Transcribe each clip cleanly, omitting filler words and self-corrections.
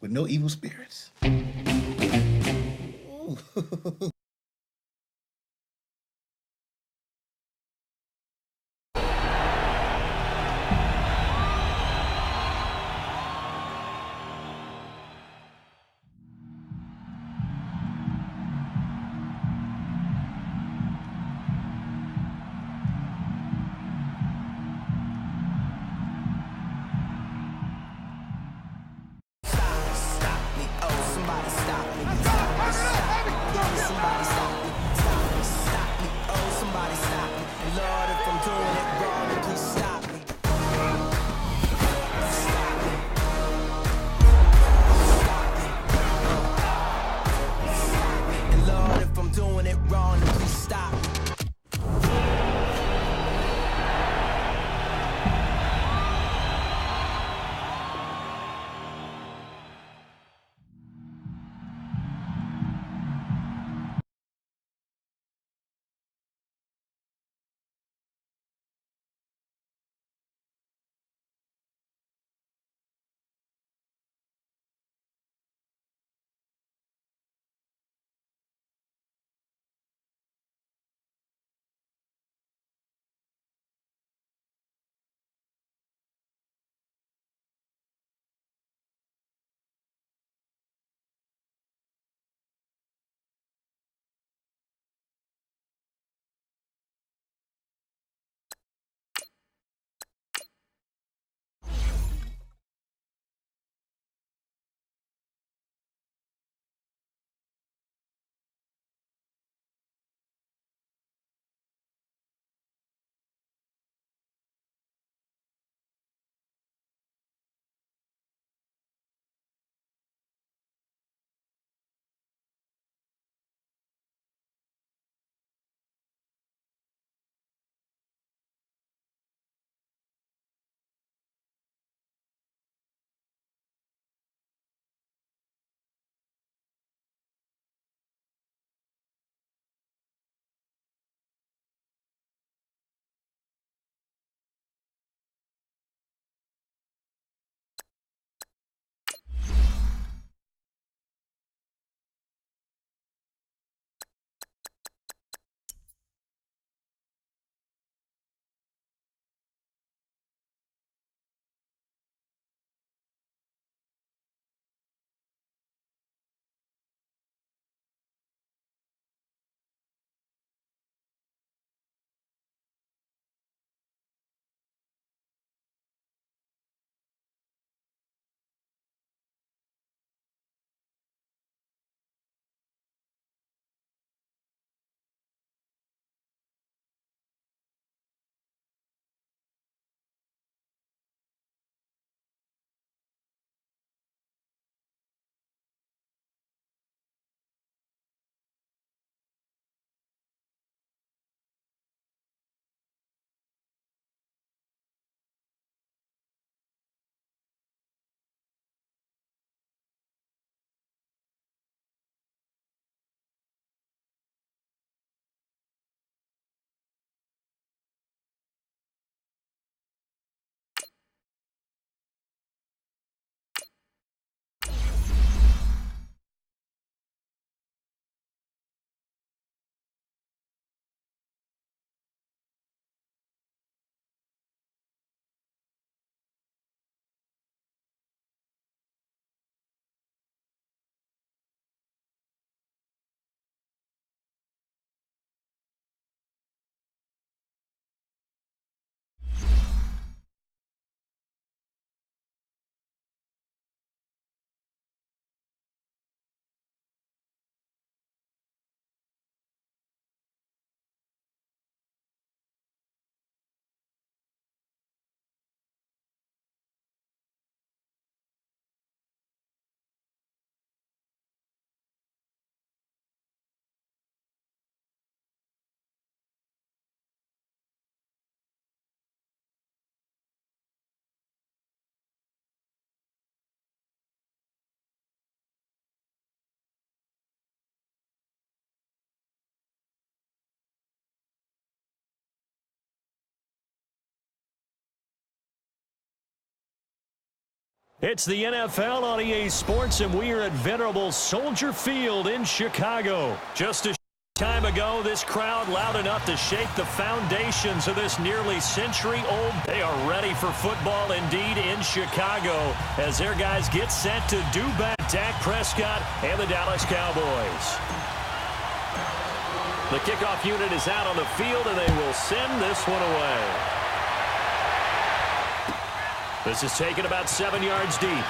with no evil spirits. Somebody It's the NFL on EA Sports, and we are at venerable Soldier Field in Chicago. Just a time ago, this crowd loud enough to shake the foundations of this nearly century-old. They are ready for football indeed in Chicago as their guys get set to do battle. Dak Prescott and the Dallas Cowboys. The kickoff unit is out on the field, and they will send this one away. This is taken about 7 yards deep.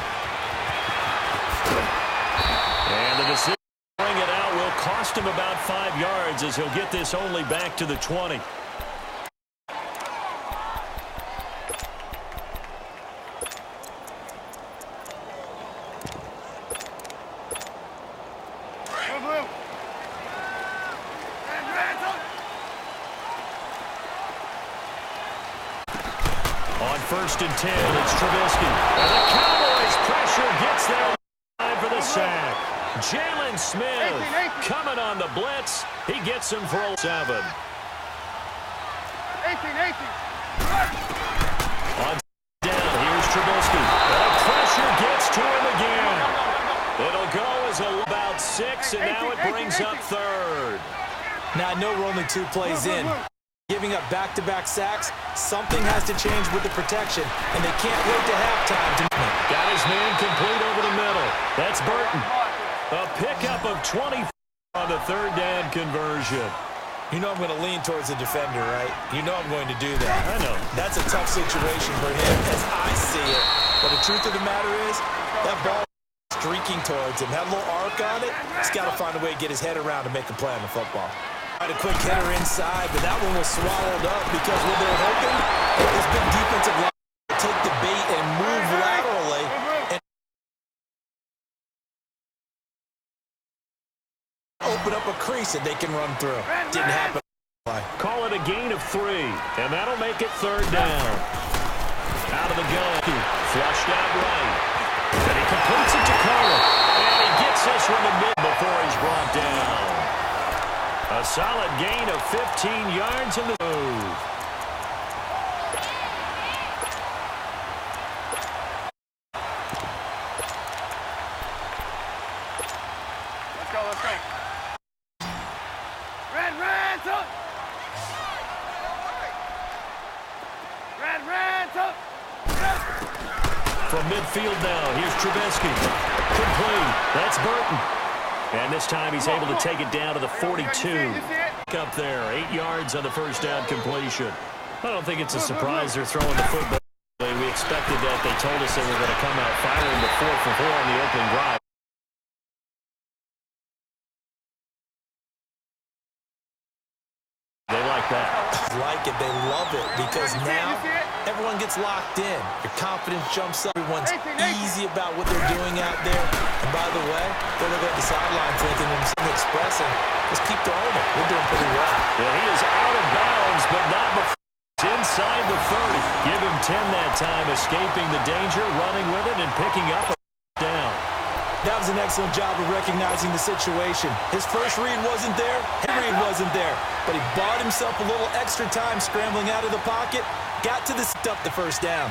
And the decision to bring it out will cost him about 5 yards as he'll get this only back to the 20. First and 10, it's Trubisky. And the Cowboys pressure gets there for the sack. Jalen Smith coming on the blitz. He gets him for 7. On down, here's Trubisky. And pressure gets to him again. It'll go as about 6, and now it brings up 3rd. Now, I know we're only 2 plays in. Giving up back-to-back sacks, something has to change with the protection, and they can't wait to halftime to got his man complete over the middle. That's Burton. A pickup of 20 on the 3rd down conversion. You know I'm going to lean towards the defender, right? You know I'm going to do that. I know. That's a tough situation for him as I see it. But the truth of the matter is, that ball is streaking towards him. That little arc on it, he's got to find a way to get his head around to make a play on the football. A quick header inside, but that one was swallowed up because what they're hoping this big defensive line will take the bait and move laterally and open up a crease that they can run through. Didn't happen. Call it a gain of 3, and that'll make it 3rd down. Out of the gun, flushed out right, and he completes it to Carter, and he gets this from the mid before he's brought down. A solid gain of 15 yards in the move. Let's go. Red, up. Red, up. From midfield now, here's Trubisky. Complete. That's Burton. And this time he's able to take it down to the 42. Up there, 8 yards on the 1st down completion. I don't think it's a surprise they're throwing the football. We expected that. They told us they were going to come out firing the 4 for 4 on the opening drive. They like that. Like it, they love it, because now everyone gets locked in. Your confidence jumps up. Everyone's easy about what they're doing out there. And by the way, they're looking at the sideline thinking themselves expressing, let's keep throwing it. We're doing pretty well. Yeah, he is out of bounds, but not before. Inside the 30. Give him 10 that time, escaping the danger, running with it, and picking up a down. That was an excellent job of recognizing the situation. His first read wasn't there. His read wasn't there. But he bought himself a little extra time scrambling out of the pocket. Got to the 1st down.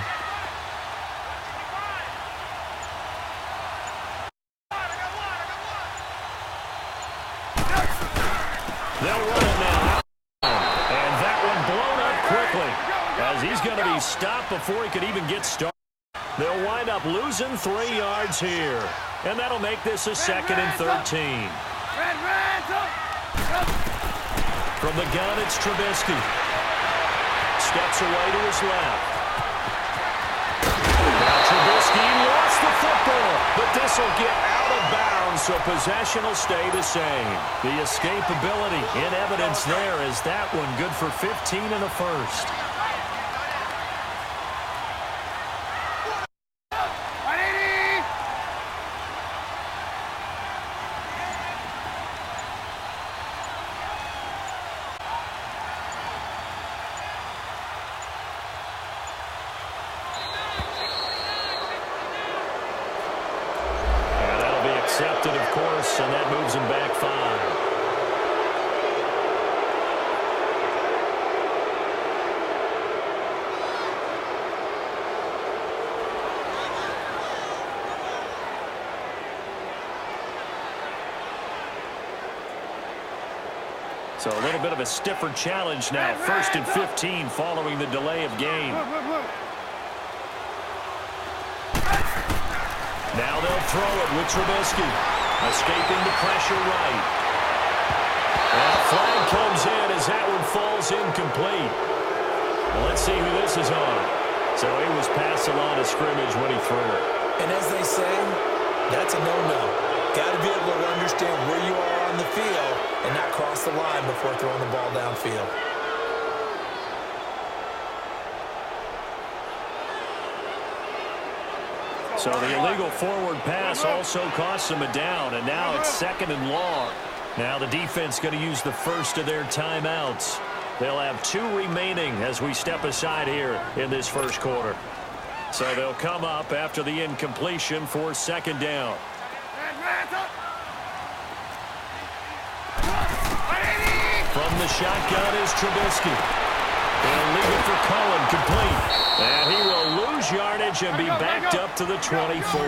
They'll run it now. And that one blown up quickly as he's going to be stopped before he could even get started. They'll wind up losing 3 yards here. And that'll make this a 2nd and 13. From the gun, it's Trubisky. Steps away to his left. Now Trubisky lost the football, but this will get out of bounds, so possession will stay the same. The escapability in evidence there is that one good for 15 in the 1st. Accepted, of course, and that moves him back 5. So a little bit of a stiffer challenge now. 1st and 15 following the delay of game. Now they'll throw it with Trubisky. Escaping the pressure right. And a flag comes in as that one falls incomplete. Well, let's see who this is on. So he was past the line of scrimmage when he threw it. And as they say, that's a no-no. Got to be able to understand where you are on the field and not cross the line before throwing the ball downfield. So the illegal forward pass also costs them a down, and now it's 2nd and long. Now the defense going to use the first of their timeouts. They'll have 2 remaining as we step aside here in this first quarter. So they'll come up after the incompletion for 2nd down. From the shotgun is Trubisky. They'll leave it for Cohen, complete. And he will lose yardage and be backed up to the 24.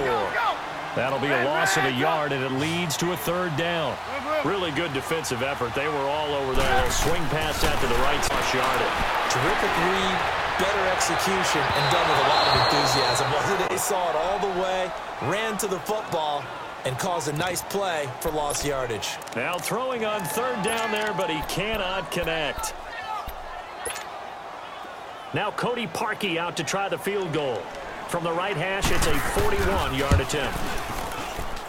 That'll be a loss of a yard, and it leads to a 3rd down. Really good defensive effort. They were all over there. They'll swing pass out to the right side yardage. Terrific read, better execution, and done with a lot of enthusiasm. They saw it all the way, ran to the football, and caused a nice play for lost yardage. Now throwing on 3rd down there, but he cannot connect. Now Cody Parkey out to try the field goal. From the right hash, it's a 41-yard attempt.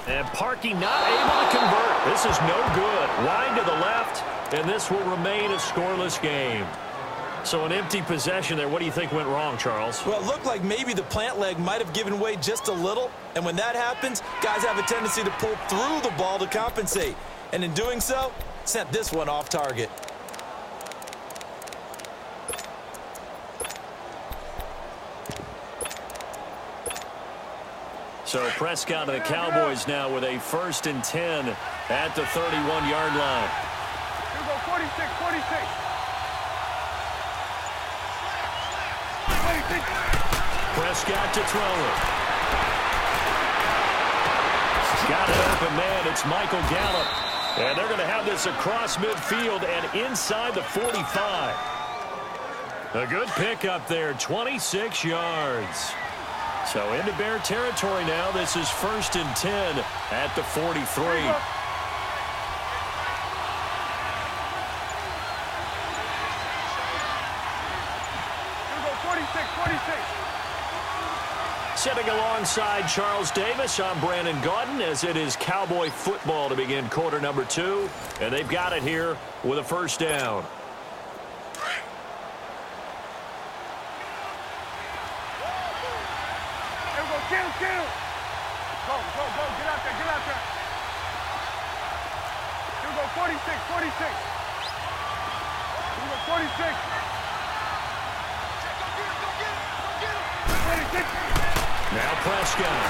And Parkey not able to convert. This is no good. Wide to the left, and this will remain a scoreless game. So an empty possession there. What do you think went wrong, Charles? Well, it looked like maybe the plant leg might have given way just a little. And when that happens, guys have a tendency to pull through the ball to compensate. And in doing so, sent this one off target. So Prescott and the Cowboys now with a 1st and 10 at the 31-yard line. You go 46, 46. Prescott to throw it. Got it open man. It's Michael Gallup. And they're going to have this across midfield and inside the 45. A good pickup there, 26 yards. So into Bear territory now. This is 1st and 10 at the 43. Sitting alongside Charles Davis, I'm Brandon Gaudin as it is Cowboy football to begin quarter number 2. And they've got it here with a 1st down. Get him. Go, get out there. You go 46. You go 46. Now Prescott.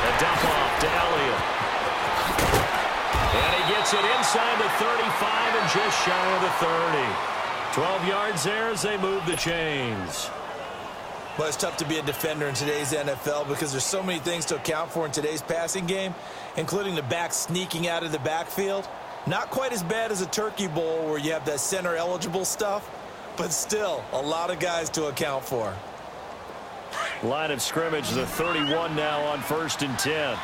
A dump off to Elliott. And he gets it inside the 35 and just shy of the 30. 12 yards there as they move the chains. Well, it's tough to be a defender in today's NFL because there's so many things to account for in today's passing game, including the back sneaking out of the backfield. Not quite as bad as a turkey bowl where you have that center-eligible stuff, but still a lot of guys to account for. Line of scrimmage, the 31 now on 1st and 10. Gun.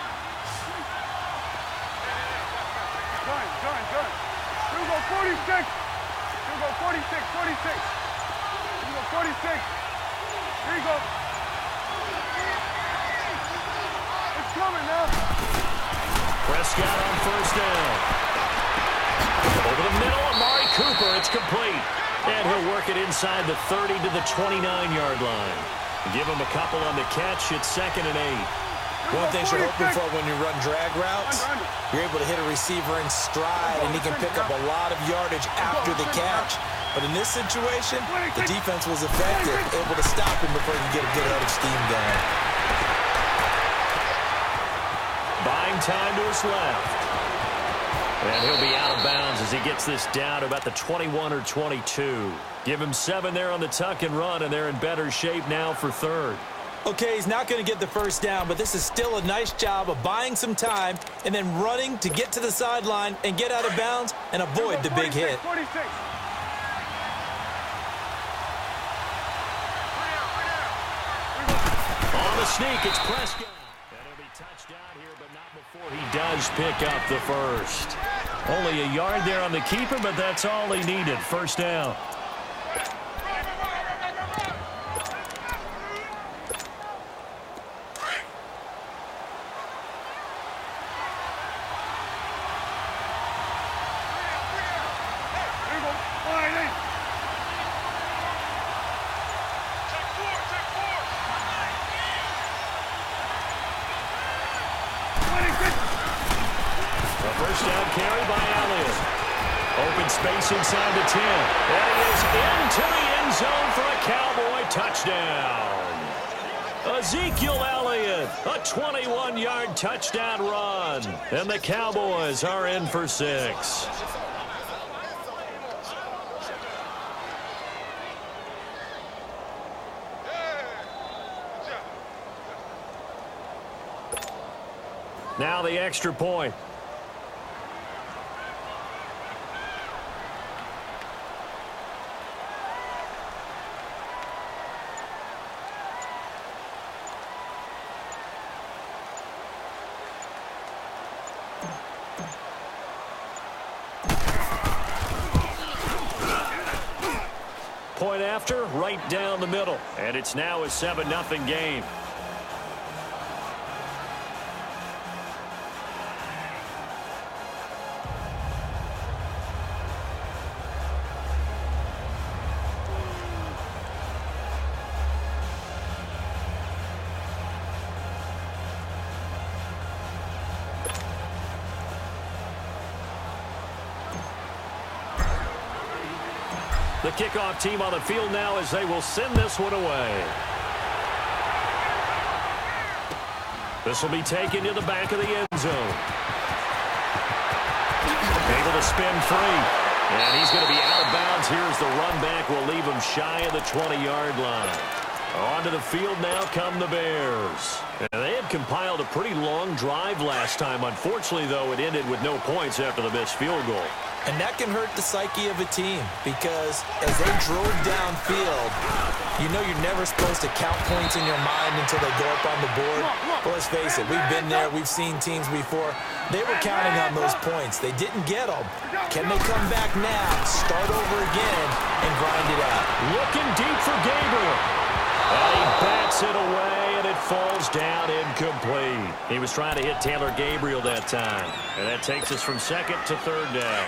You go 46. You go 46. You go 46. Here you go. It's coming now. Prescott on 1st down. Over the middle, Amari Cooper. It's complete. And he'll work it inside the 30 to the 29-yard line. Give him a couple on the catch. It's 2nd and 8. One thing you're hoping for when you run drag routes, you're able to hit a receiver in stride, and he can pick up a lot of yardage after the catch. But in this situation, the defense was effective, able to stop him before he could get a good head of steam going. Buying time to his left. And he'll be out of bounds as he gets this down to about the 21 or 22. Give him 7 there on the tuck and run, and they're in better shape now for 3rd. Okay, he's not going to get the first down, but this is still a nice job of buying some time and then running to get to the sideline and get out of bounds and avoid the big hit. 46. On the sneak, it's Prescott. And he'll be touchdown here, but not before he does pick up the first. Only a yard there on the keeper, but that's all he needed. First down. First down carry by Elliott. Open space inside the 10. And he is into the end zone for a Cowboy touchdown. Ezekiel Elliott, a 21-yard touchdown run. And the Cowboys are in for 6. Now the extra point. Point after, right down the middle. And it's now a 7-0 game. The kickoff team on the field now as they will send this one away. This will be taken to the back of the end zone. Able to spin free. And he's going to be out of bounds here as the run back will leave him shy of the 20-yard line. Onto the field now come the Bears. And they had compiled a pretty long drive last time. Unfortunately, though, it ended with no points after the missed field goal. And that can hurt the psyche of a team because as they drove downfield, you know you're never supposed to count points in your mind until they go up on the board. But let's face it, we've been there. We've seen teams before. They were counting on those points. They didn't get them. Can they come back now, start over again, and grind it out? Looking deep for Gabriel. And he bats it away, and it falls down incomplete. He was trying to hit Taylor Gabriel that time. And that takes us from second to third down.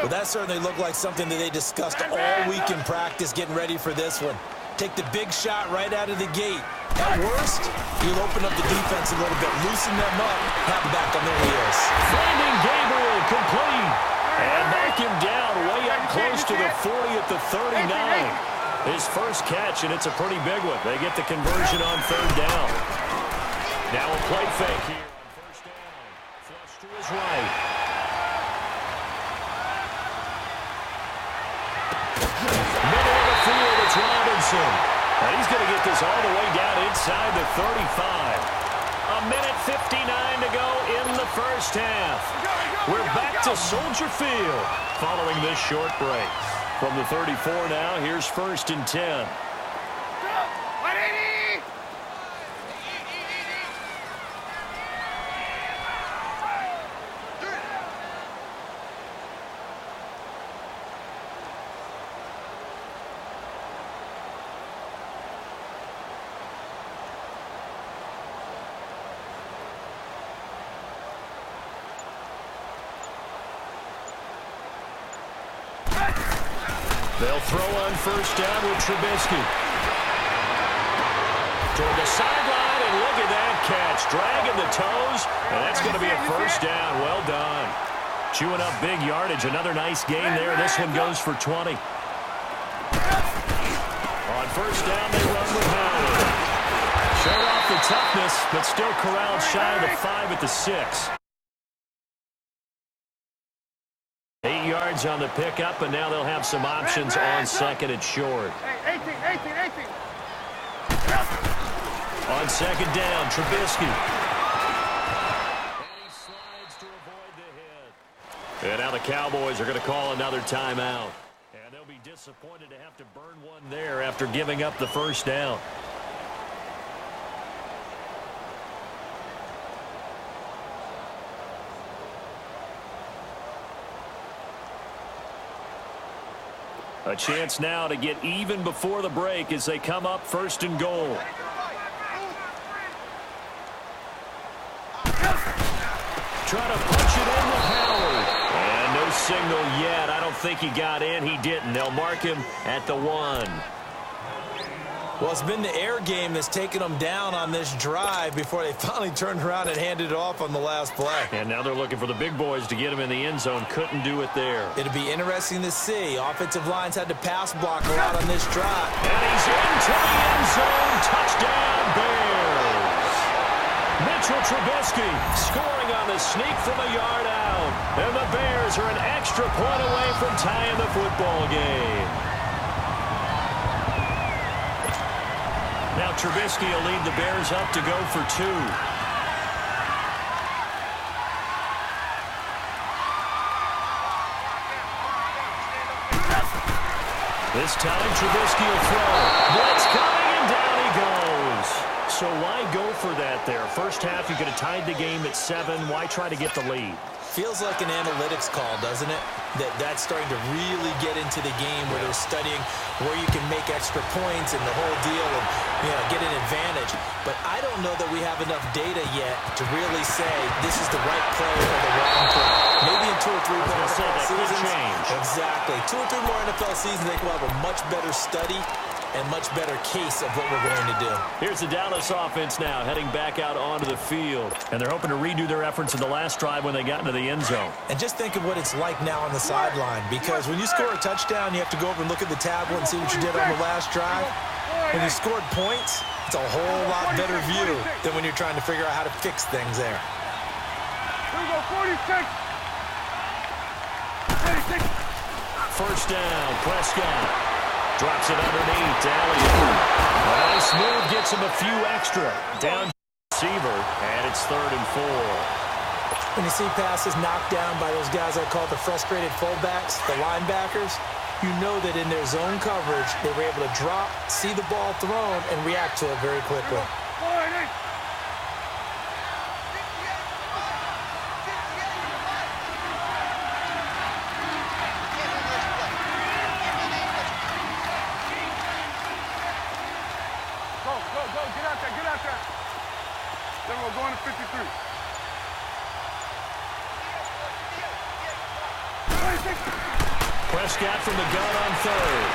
Well, that certainly looked like something that they discussed all week in practice getting ready for this one. Take the big shot right out of the gate. At worst, you'll open up the defense a little bit, loosen them up, have them back on their heels. Finding Gabriel complete. And knock him down way up close to the 40 at the 39. His first catch, and it's a pretty big one. They get the conversion on third down. Now a play fake here on first down. Flush to his right. Middle of the field, it's Robinson. And he's going to get this all the way down inside the 35. A minute 59 to go in the first half. We're back to Soldier Field following this short break. From the 34 now, here's 1st and 10. They'll throw on first down with Trubisky. Toward the sideline, and look at that catch. Dragging the toes, and that's going to be a first down. Well done. Chewing up big yardage. Another nice gain there. This one goes for 20. On first down, they run with Howard. Showed off the toughness, but still corralled shy of the 5 at the 6. 8 yards on the pickup, and now they'll have some options on second and short. 18. On second down, Trubisky. And he slides to avoid the hit. And now the Cowboys are going to call another timeout. And they'll be disappointed to have to burn one there after giving up the first down. A chance now to get even before the break as they come up first and goal. Trying to punch it in with Howard. And no signal yet. I don't think he got in. He didn't. They'll mark him at the 1. Well, it's been the air game that's taken them down on this drive before they finally turned around and handed it off on the last play. And now they're looking for the big boys to get him in the end zone. Couldn't do it there. It'll be interesting to see. Offensive lines had to pass block a lot on this drive. And he's into the end zone. Touchdown, Bears. Mitchell Trubisky scoring on the sneak from a yard out. And the Bears are an extra point away from tying the football game. Now Trubisky will lead the Bears up to go for 2. This time Trubisky will throw. Blitz coming and down he goes. So why go for that there? First half you could have tied the game at 7. Why try to get the lead? Feels like an analytics call, doesn't it? That's starting to really get into the game where they're studying where you can make extra points and the whole deal and get an advantage. But I don't know that we have enough data yet to really say this is the right play or the wrong play. Maybe in 2 or 3 more NFL seasons. Exactly. 2 or 3 more NFL seasons, they will have a much better study and much better case of what we're going to do. Here's the Dallas offense now heading back out onto the field. And they're hoping to redo their efforts in the last drive when they got into the end zone. And just think of what it's like now on the sideline, because when you score a touchdown, you have to go over and look at the tablet and see what you did on the last drive. When you scored points, it's a whole lot better view than when you're trying to figure out how to fix things there. Here we go, 46. First down, Prescott. Drops it underneath. A nice move gets him a few extra. Down receiver, and it's 3rd and 4. When you see passes knocked down by those guys I call the frustrated fullbacks, the linebackers, you know that in their zone coverage, they were able to drop, see the ball thrown, and react to it very quickly. Then we're going to 53. Prescott from the gun on 3rd.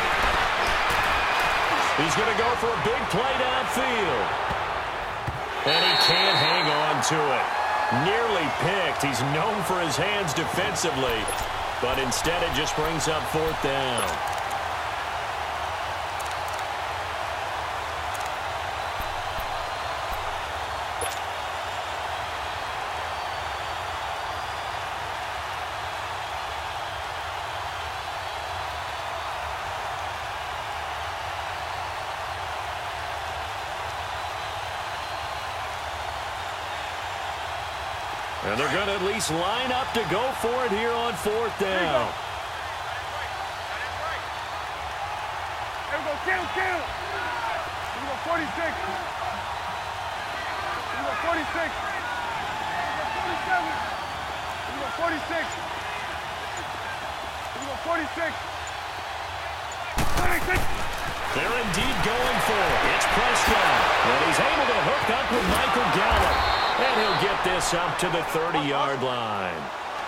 He's going to go for a big play downfield. And he can't hang on to it. Nearly picked. He's known for his hands defensively. But instead it just brings up 4th down. And they're going to at least line up to go for it here on 4th down. Here we go, kill. Here we go, 46. Here we go, 46. Here we go, 47. Here we go, 46. Here we go, 46. 46. They're indeed going for it. It's Prescott. And he's able to hook up with Michael Gallup. And he'll get this up to the 30-yard line.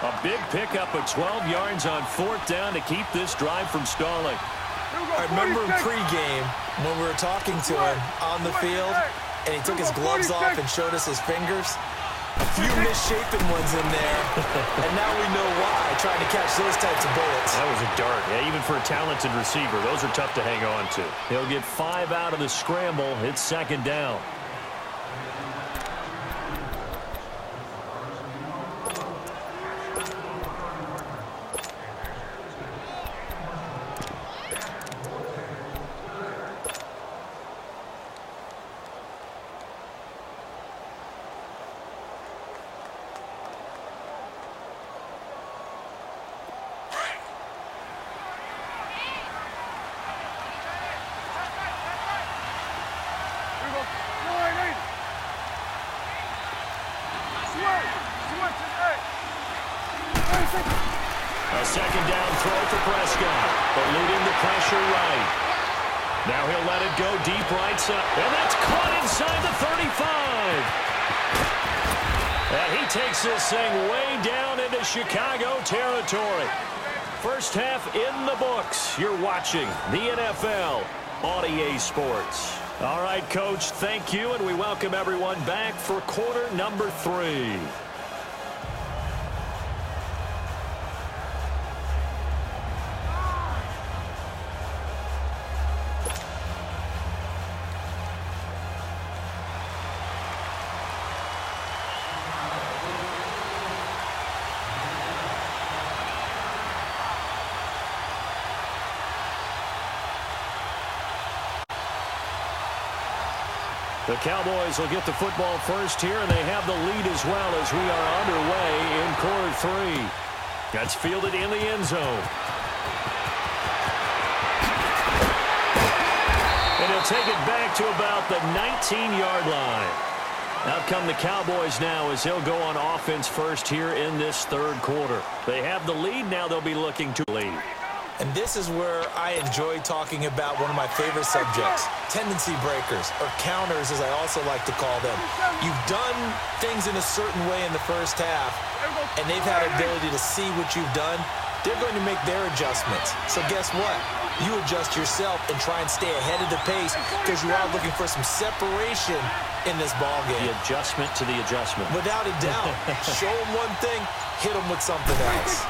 A big pickup of 12 yards on 4th down to keep this drive from stalling. I remember in pregame when we were talking to him on the field, and he took his gloves off and showed us his fingers. A few misshapen ones in there, and now we know why, trying to catch those types of bullets. That was a dart. Yeah, even for a talented receiver, those are tough to hang on to. He'll get 5 out of the scramble. It's 2nd down. A second down throw for Prescott, eluding the pressure right. Now he'll let it go deep right side, and that's caught inside the 35. And he takes this thing way down into Chicago territory. First half in the books. You're watching the NFL on EA Sports. All right, Coach, thank you, and we welcome everyone back for quarter number 3. The Cowboys will get the football first here, and they have the lead as well as we are underway in quarter 3. That's fielded in the end zone. And he'll take it back to about the 19-yard line. Out come the Cowboys now as they'll go on offense first here in this third quarter. They have the lead. Now they'll be looking to lead. And this is where I enjoy talking about one of my favorite subjects, tendency breakers, or counters as I also like to call them. You've done things in a certain way in the first half, and they've had the ability to see what you've done. They're going to make their adjustments. So guess what? You adjust yourself and try and stay ahead of the pace because you are looking for some separation in this ball game. The adjustment to the adjustment. Without a doubt. Show them one thing, hit them with something else.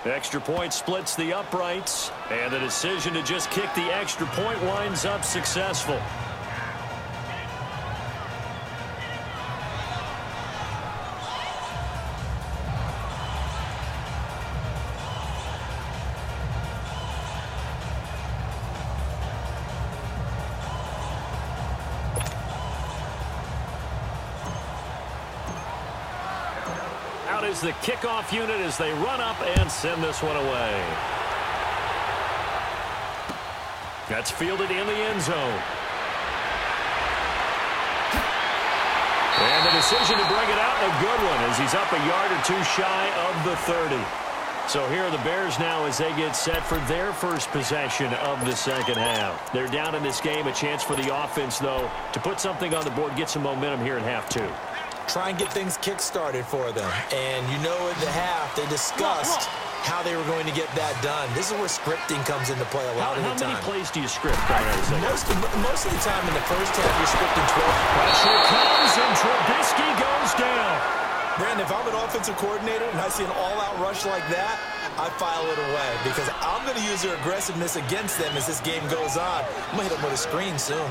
Extra point splits the uprights, and the decision to just kick the extra point winds up successful. Is the kickoff unit as they run up and send this one away. That's fielded in the end zone. And the decision to bring it out, a good one, as he's up a yard or two shy of the 30. So here are the Bears now as they get set for their first possession of the second half. They're down in this game, a chance for the offense, though, to put something on the board, get some momentum here in half 2. Try and get things kick-started for them. And you know in the half, they discussed how they were going to get that done. This is where scripting comes into play a lot of the time. How many plays do you script? Most of the time in the first half, you're scripting 12. Pressure comes, and Trubisky goes down. Brandon, if I'm an offensive coordinator and I see an all-out rush like that, I file it away because I'm going to use their aggressiveness against them as this game goes on. I'm going to hit them with a screen soon.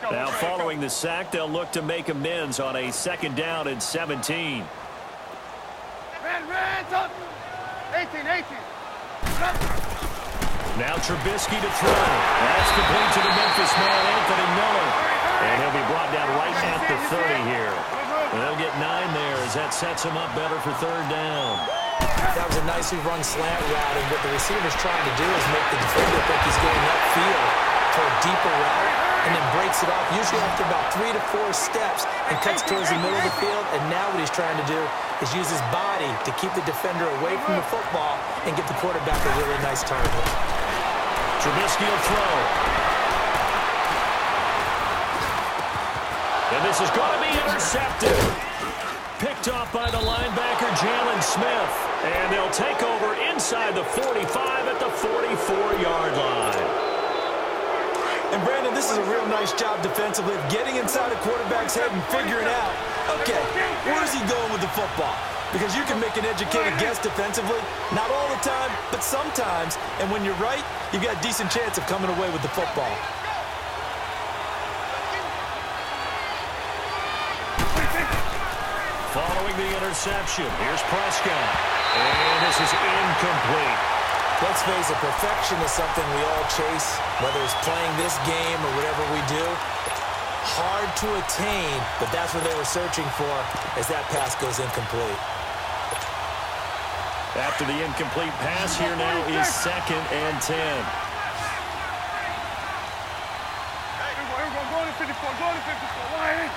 Now following the sack, they'll look to make amends on a second down and 17. Man, 18. Now Trubisky to throw. That's complete to the Memphis man, Anthony Miller. And he'll be brought down right at the 30 here. And they'll get 9 there as that sets him up better for third down. That was a nicely run slant route, and what the receiver's trying to do is make the defender think he's going upfield for a deeper route, and then breaks it off, usually after about 3 to 4 steps, and cuts towards the middle of the field. And now what he's trying to do is use his body to keep the defender away from the football and get the quarterback a really nice target. Trubisky will throw. And this is going to be intercepted. Picked off by the linebacker, Jalen Smith. And they'll take over inside the 45 at the 44-yard line. And, Brandon, this is a real nice job defensively of getting inside a quarterback's head and figuring out, okay, where's he going with the football? Because you can make an educated guess defensively, not all the time, but sometimes. And when you're right, you've got a decent chance of coming away with the football. Following the interception, here's Prescott. And this is incomplete. Let's face it, perfection is something we all chase, whether it's playing this game or whatever we do. Hard to attain, but that's what they were searching for as that pass goes incomplete. After the incomplete pass, here now is 2nd and 10. Here we go. Go to 54. Go to 54. Why?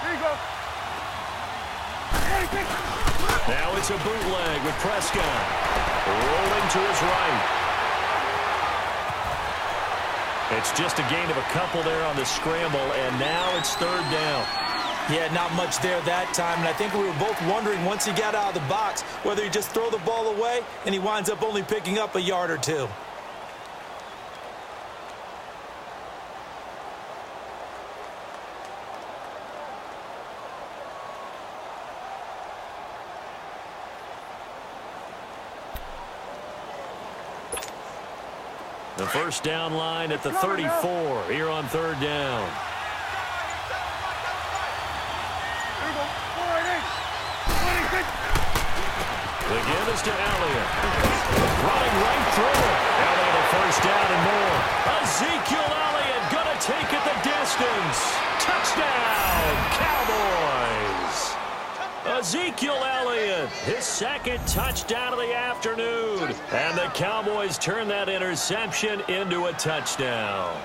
Here you go. Now it's a bootleg with Prescott. Rolling to his right. It's just a gain of a couple there on the scramble, and now it's 3rd down. Yeah, not much there that time, and I think we were both wondering once he got out of the box whether he just throw the ball away and he winds up only picking up a yard or two. The first down line at the 34 here on 3rd down. The give is to Elliott. Running right through it. Elliott a first down and more. Ezekiel Elliott going to take it the distance. Touchdown, Cowboys. Ezekiel Elliott, his 2nd touchdown of the afternoon. And the Cowboys turn that interception into a touchdown.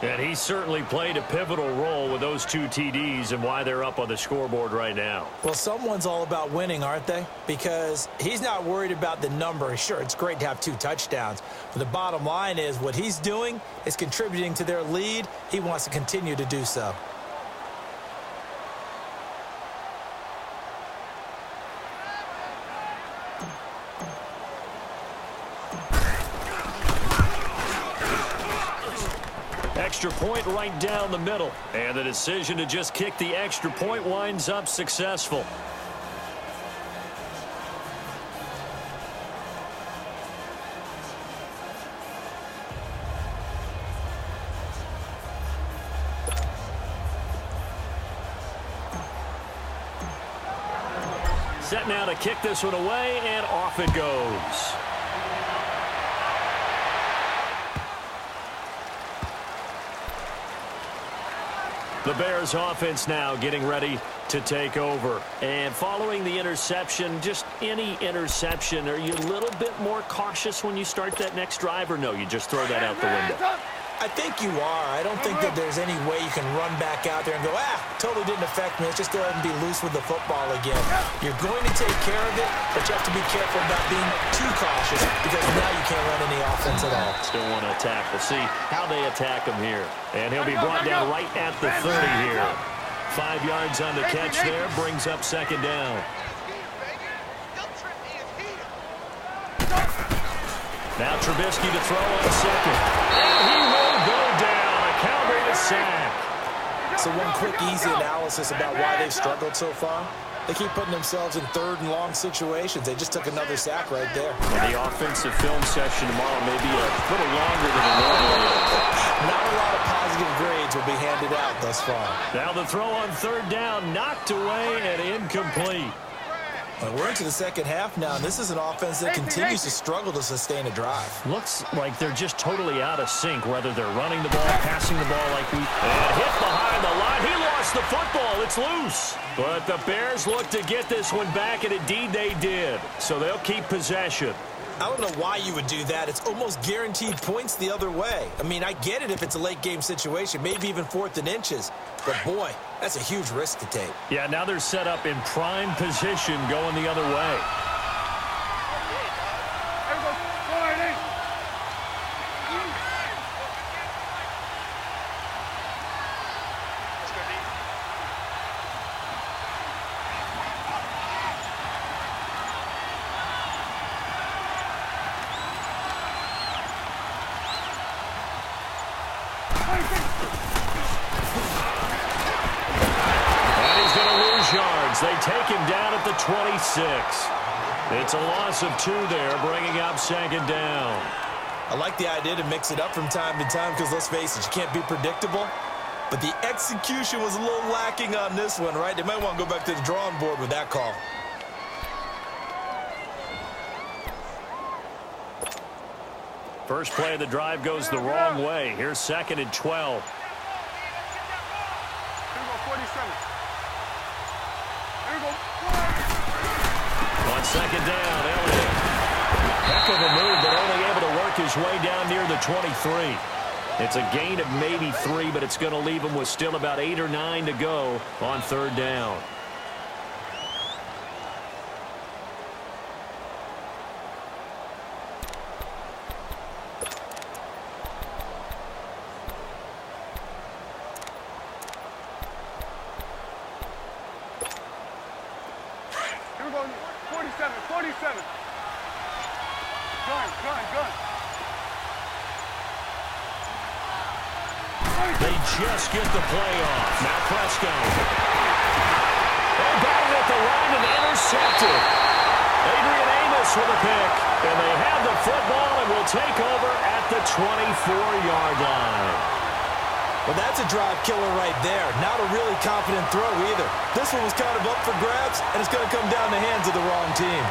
And he certainly played a pivotal role with those 2 TDs and why they're up on the scoreboard right now. Well, someone's all about winning, aren't they? Because he's not worried about the number. Sure, it's great to have 2 touchdowns. But the bottom line is what he's doing is contributing to their lead. He wants to continue to do so. Extra point right down the middle. And the decision to just kick the extra point winds up successful. Set now to kick this one away, and off it goes. The Bears offense now getting ready to take over. And following the interception, just any interception, are you a little bit more cautious when you start that next drive, or no, you just throw that out the window? I think you are. I don't think that there's any way you can run back out there and go, totally didn't affect me. Let's just go ahead and be loose with the football again. You're going to take care of it, but you have to be careful about being too cautious because now you can't run any offense at all. Still want to attack. We'll see how they attack him here. And he'll be brought down right at the 30 here. 5 yards on the catch there, brings up 2nd down. Now Trubisky to throw on 2nd. And he will go down. A Cowboys sack. So one quick, easy analysis about why they've struggled so far. They keep putting themselves in 3rd and long situations. They just took another sack right there. And the offensive film session tomorrow may be a little longer than it normally is. Not a lot of positive grades will be handed out thus far. Now the throw on 3rd down, knocked away and incomplete. Well, we're into the 2nd half now, and this is an offense that continues to struggle to sustain a drive. Looks like they're just totally out of sync, whether they're running the ball, passing the ball like we... And hit behind the line. He lost the football. It's loose. But the Bears look to get this one back, and indeed they did. So they'll keep possession. I don't know why you would do that. It's almost guaranteed points the other way. I mean, I get it if it's a late-game situation, maybe even 4th and inches. But, boy, that's a huge risk to take. Yeah, now they're set up in prime position going the other way. They take him down at the 26. It's a loss of 2 there, bringing up 2nd down. I like the idea to mix it up from time to time because, let's face it, you can't be predictable. But the execution was a little lacking on this one, right? They might want to go back to the drawing board with that call. First play of the drive goes the wrong way. Here's 2nd and 12. On second down, Elliott. Heck of a move, but only able to work his way down near the 23. It's a gain of maybe 3, but it's going to leave him with still about 8 or 9 to go on third down. Here we go. 47. Gun. They just get the play off. Now Prescott. They batted at the line and intercepted. Adrian Amos with a pick. And they have the football and will take over at the 24-yard line. Well, that's a drive killer right there. Not a really confident throw either. This one was kind of up for grabs, and it's going to come down the hands of the wrong team.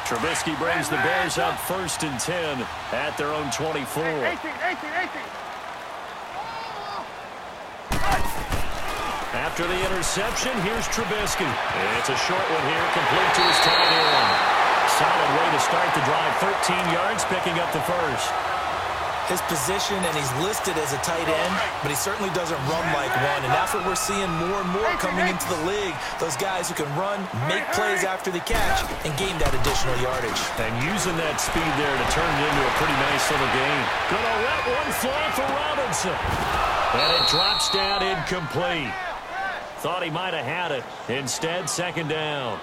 Trubisky brings the Bears up 1st and 10 at their own 24. 18. After the interception, here's Trubisky. It's a short one here, complete to his tight end. Solid way to start the drive, 13 yards, picking up the first. His position, and he's listed as a tight end, but he certainly doesn't run like one, and that's what we're seeing more and more coming into the league. Those guys who can run, make plays after the catch, and gain that additional yardage. And using that speed there to turn it into a pretty nice little game. Gonna let one fly for Robinson. And it drops down incomplete. Thought he might have had it. Instead, second down.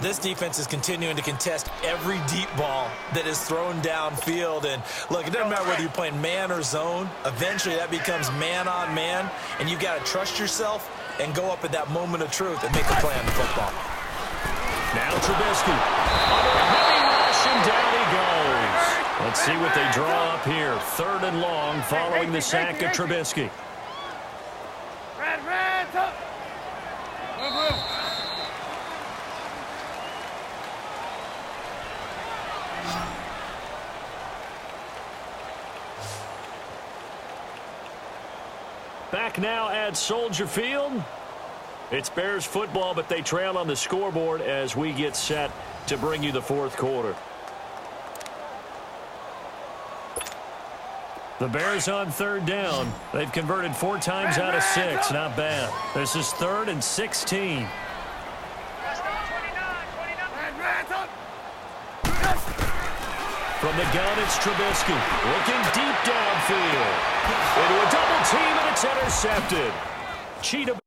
This defense is continuing to contest every deep ball that is thrown downfield. And, look, it doesn't matter whether you're playing man or zone. Eventually, that becomes man on man. And you've got to trust yourself and go up at that moment of truth and make a play on the football. Now Trubisky. Under a heavy rush, and down he goes. Let's see what they draw up here. 3rd and long following the sack of Trubisky. Red, up. Move. Back now at Soldier Field. It's Bears football, but they trail on the scoreboard as we get set to bring you the 4th quarter. The Bears on 3rd down. They've converted 4 times out of 6. Not bad. This is 3rd and 16. From the gun, it's Trubisky. Looking deep downfield. Into a double team, and it's intercepted. Cheetah.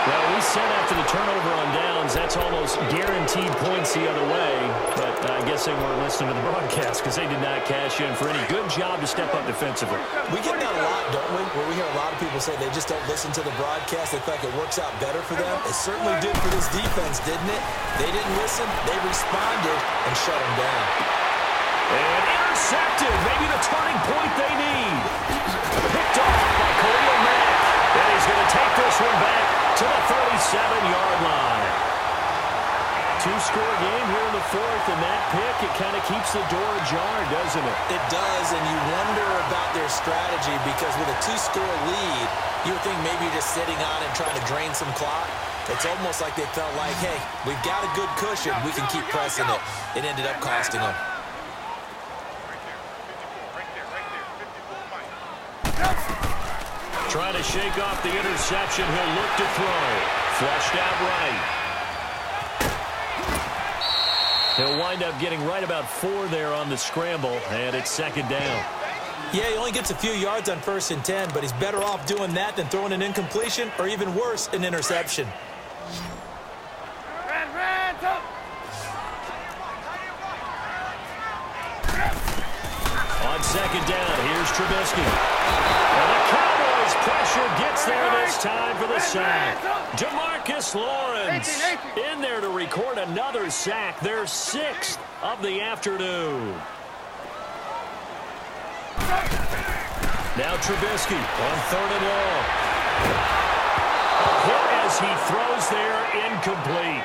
Well, we said after the turnover on downs, that's almost guaranteed points the other way. But I guess they weren't listening to the broadcast because they did not cash in for any good job to step up defensively. We get that a lot, don't we? Where we hear a lot of people say they just don't listen to the broadcast. They feel like it works out better for them. It certainly did for this defense, didn't it? They didn't listen. They responded and shut them down. And intercepted. Maybe the turning point they need. Picked off by Khalil Mack. And he's going to take this one back to the 37-yard line. 2-score game here in the 4th, and that pick, it kind of keeps the door ajar, doesn't it? It does, and you wonder about their strategy because with a 2-score lead, you would think maybe you're just sitting on and trying to drain some clock. It's almost like they felt like, hey, we've got a good cushion. We can keep pressing it. It ended up costing them. Trying to shake off the interception. He'll look to throw. Flushed out right. He'll wind up getting right about 4 there on the scramble, and it's second down. Yeah, he only gets a few yards on 1st and 10, but he's better off doing that than throwing an incompletion or even worse, an interception. Red, up. On second down, here's Trubisky. And the Cowboys pressure gets there this time for the sack. DeMarcus Lawrence in there to record another sack, their 6th of the afternoon. Now Trubisky on 3rd and long. A hit as he throws there, incomplete.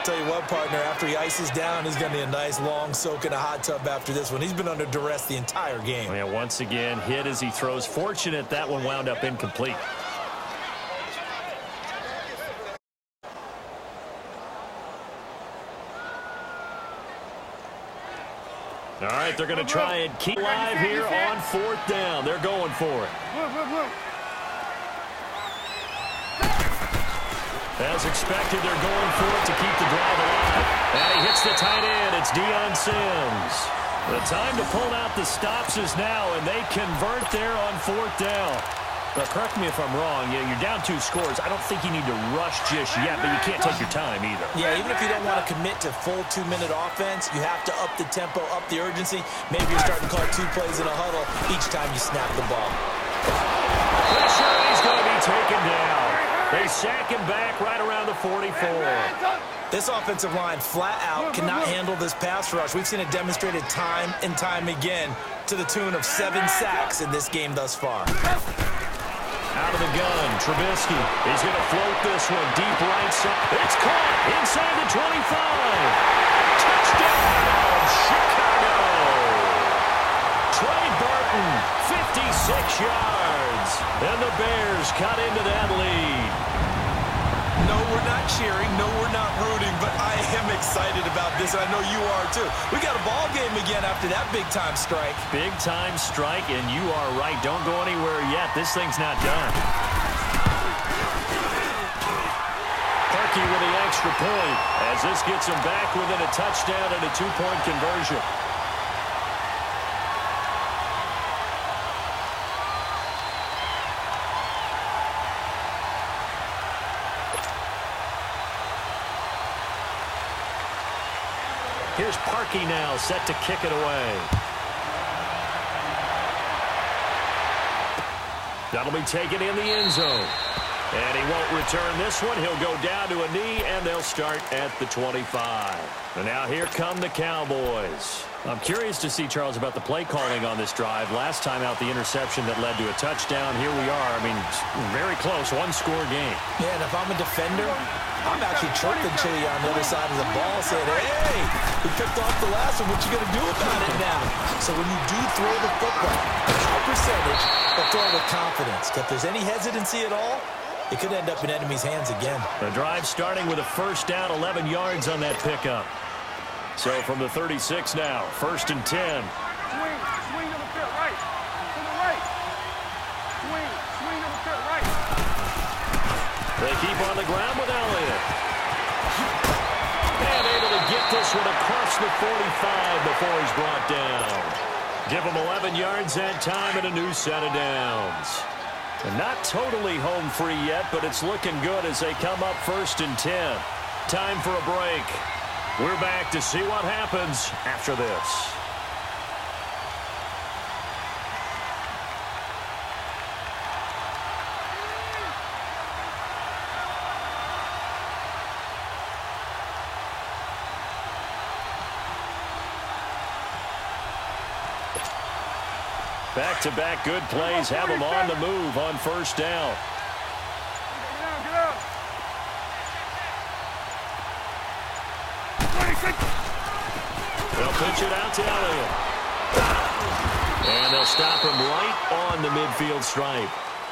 Tell you what, partner, after he ices down, he's going to need a nice long soak in a hot tub after this one. He's been under duress the entire game. Yeah, once again, hit as he throws. Fortunate that one wound up incomplete. All right, they're going to try and keep alive here on 4th down. They're going for it. As expected, they're going for it to keep the drive alive. And he hits the tight end. It's Deion Sims. The time to pull out the stops is now, and they convert there on 4th down. But correct me if I'm wrong. You're down 2 scores. I don't think you need to rush just yet, but you can't take your time either. Yeah, even if you don't want to commit to full 2-minute offense, you have to up the tempo, up the urgency. Maybe you're starting to call 2 plays in a huddle each time you snap the ball. Pressure, he's going to be taken down. They sack him back right around the 44. This offensive line flat out cannot handle this pass rush. We've seen it demonstrated time and time again to the tune of 7 sacks in this game thus far. Out of the gun, Trubisky. He's going to float this one deep right side. It's caught inside the 25. Touchdown, Chicago. Trey Burton, 56 yards. And the Bears cut into that lead. No, we're not cheering. No, we're not rooting, but I am excited about this. I know you are, too. We got a ball game again after that big-time strike. Big-time strike, and you are right. Don't go anywhere yet. This thing's not done. Parkey with the extra point as this gets him back within a touchdown and a 2-point conversion. Here's Parkey now, set to kick it away. That'll be taken in the end zone. And he won't return this one. He'll go down to a knee, and they'll start at the 25. And now here come the Cowboys. I'm curious to see, Charles, about the play calling on this drive. Last time out, the interception that led to a touchdown. Here we are. I mean, very close, 1-score game. Yeah, and if I'm a defender, I'm actually chirping Chili on the other side of the ball, saying, hey, we picked off the last one. What you going to do about it now? So when you do throw the football, a high percentage, but throw it with confidence. If there's any hesitancy at all, it could end up in enemy's hands again. The drive starting with a 1st down, 11 yards on that pickup. So from the 36 now, 1st and 10. Swing to the field, right. To the right. Swing to the field, right. They keep on the ground with Elliott. And able to get this one across the 45 before he's brought down. Give him 11 yards that time and a new set of downs. And not totally home free yet, but it's looking good as they come up 1st and 10. Time for a break. We're back to see what happens after this. Back-to-back good plays have them on the move on 1st down. Get out. They'll pitch it out to Elliott. And they'll stop him right on the midfield stripe.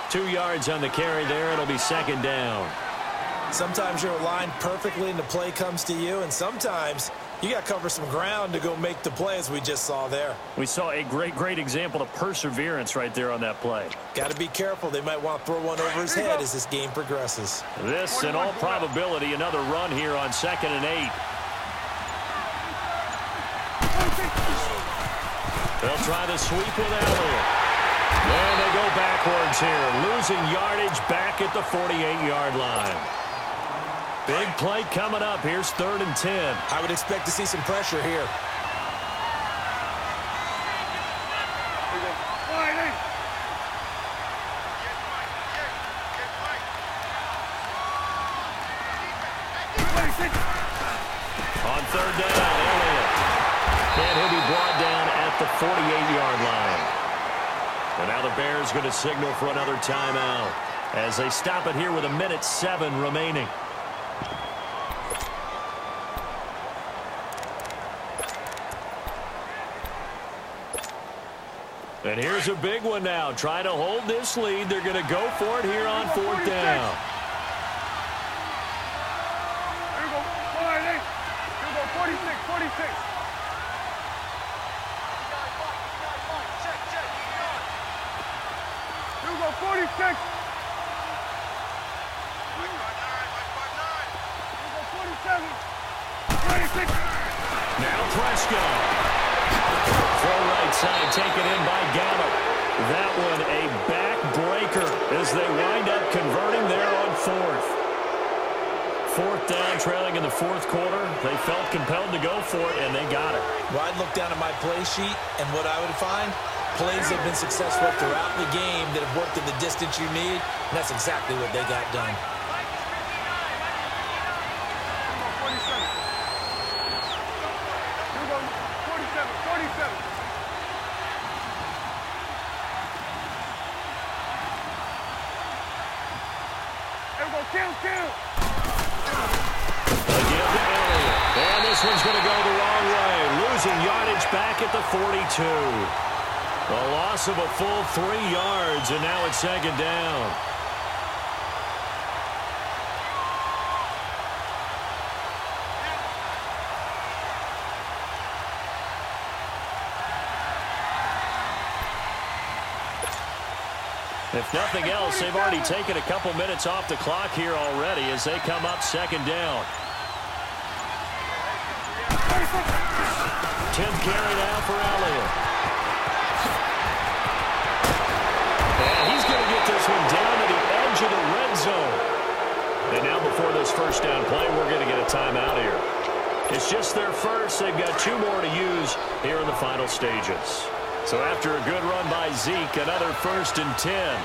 2 yards on the carry there. It'll be 2nd down. Sometimes you're aligned perfectly and the play comes to you, and sometimes you got to cover some ground to go make the play, as we just saw there. We saw a great example of perseverance right there on that play. Got to be careful. They might want to throw one over his head as this game progresses. This, in all probability, another run here on 2nd and 8. They'll try the sweep with Elliott. And they go backwards here, losing yardage back at the 48-yard line. Big play coming up. Here's 3rd and 10. I would expect to see some pressure here. On 3rd down, Elliott. And he'll be brought down at the 48-yard line. And now the Bears going to signal for another timeout as they stop it here with 1:07 remaining. And here's a big one now. Trying to hold this lead. They're going to go for it here on fourth down. Here we go. Come on, Nate. Here we go. 46, 46. Here we go. 46. Here we go. 47. 26. Now Prescott. Full right side taken in by Gallup. That one a backbreaker as they wind up converting there on fourth. Fourth down, trailing in the fourth quarter. They felt compelled to go for it, and they got it. Well, I'd look down at my play sheet, and what I would find, plays have been successful throughout the game that have worked in the distance you need, and that's exactly what they got done. And this one's going to go the wrong way. Losing yardage back at the 42. A loss of a full 3 yards, and now it's second down. If nothing else, they've already taken a couple minutes off the clock here already as they come up second down. 10th carry now for Elliott. And he's going to get this one down to the edge of the red zone. And now before this first down play, we're going to get a timeout here. It's just their first. They've got 2 more to use here in the final stages. So after a good run by Zeke, another 1st and 10.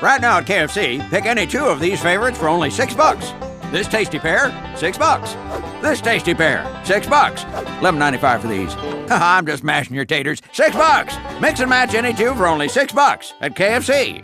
Right now at KFC, pick any two of these favorites for only $6. This tasty pair, $6. This tasty pair, $6. $11.95 for these. I'm just mashing your taters. $6. Mix and match any two for only $6 at KFC.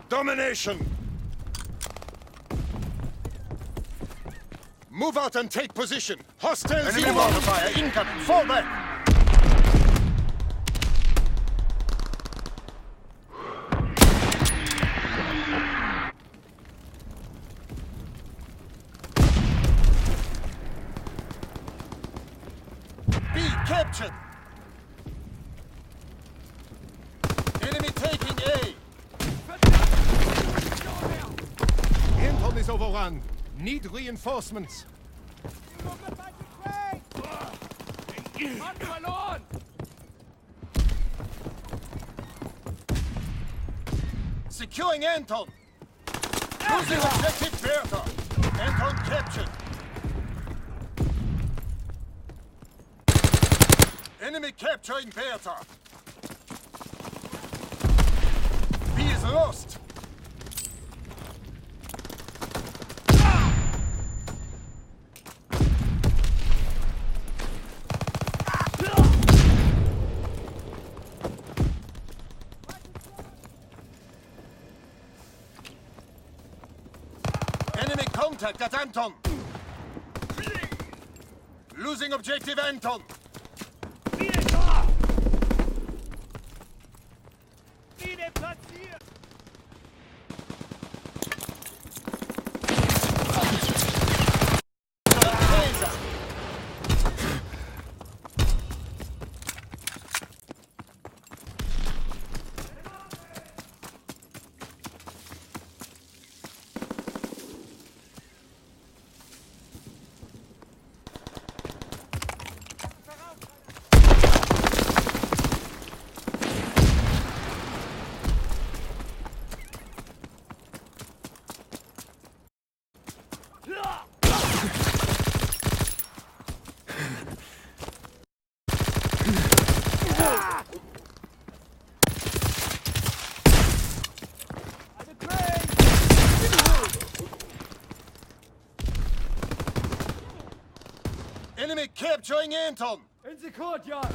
Domination! Move out and take position. Hostile enemy mortar fire incoming. Fall back. B captured. Enemy taking A. Anton is overrun. Need reinforcements. Securing Anton. Losing objective Bertha. Anton captured. Enemy capturing Bertha. B is lost. Enemy contact at Anton. Losing objective Anton. Enemy capturing Anton! In the courtyard!